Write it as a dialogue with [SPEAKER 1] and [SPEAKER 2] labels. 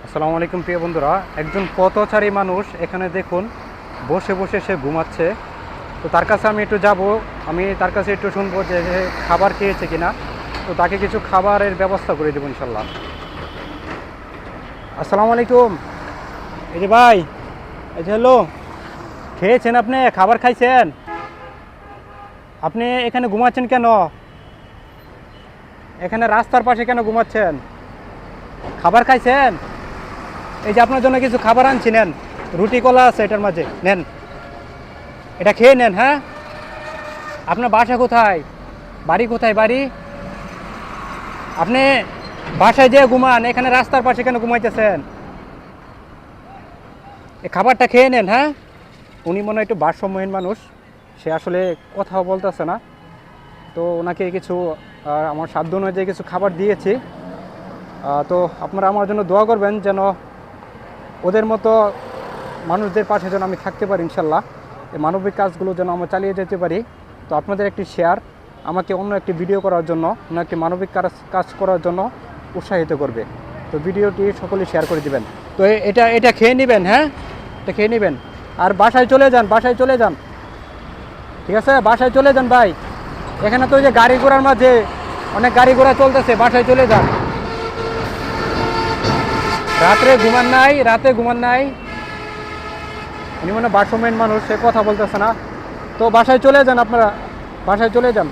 [SPEAKER 1] আসসালামু আলাইকুম প্রিয় বন্ধুরা, একজন পথচারী মানুষ এখানে দেখুন বসে বসে সে ঘুমাচ্ছে। তো তার কাছে আমি একটু যাব, আমি তার কাছে একটু শুনবো যে সে খাবার খেয়েছে কিনা। তো তাকে কিছু খাবারের ব্যবস্থা করে দেবো ইনশাল্লাহ। আসসালামু আলাইকুম। এই যে ভাই, এই যে হ্যালো, খেয়েছেন আপনি? খাবার খাইছেন? আপনি এখানে ঘুমাচ্ছেন কেন? এখানে রাস্তার পাশে কেন ঘুমাচ্ছেন? খাবার খাইছেন? এই যে আপনার জন্য কিছু খাবার আনছি, নেন। রুটি কলা আছে এটার মাঝে, নেন, এটা খেয়ে নেন। হ্যাঁ, আপনার বাসা কোথায়? বাড়ি কোথায়? বাড়ি আপনি বাসায় যেয়ে ঘুমান, এখানে রাস্তার পাশে কেন ঘুমাইতেছেন? এই খাবারটা খেয়ে নেন। হ্যাঁ, উনি মনে হয় একটু ভারসাম্যহীন মানুষ, সে আসলে কথাও বলতেছে না। তো ওনাকে কিছু আমার সাধ্য অনুযায়ী কিছু খাবার দিয়েছি। তো আপনারা আমার জন্য দোয়া করবেন যেন ওদের মতো মানুষদের পাশে যেন আমি থাকতে পারি ইনশাল্লাহ। এই মানবিক কাজগুলো যেন আমরা চালিয়ে যেতে পারি। তো আপনাদের একটি শেয়ার আমাকে অন্য একটি ভিডিও করার জন্য, অন্য একটি মানবিক কাজ করার জন্য উৎসাহিত করবে। তো ভিডিওটি সকলেই শেয়ার করে দিবেন। তো এটা এটা খেয়ে নেবেন। হ্যাঁ, এটা খেয়ে নেবেন আর বাসায় চলে যান, বাসায় চলে যান। ঠিক আছে, বাসায় চলে যান ভাই। এখানে তো ওই যে গাড়ি ঘোড়ার মাঝে অনেক গাড়ি ঘোড়া চলতেছে, বাসায় চলে যান। রাত্রে ঘুমান নাই, রাতে ঘুমান নাই। উনি মনে ভারসাম্যহীন মানুষ, সে কথা বলতেছে না। তো বাসায় চলে যান আপনারা, বাসায় চলে যান।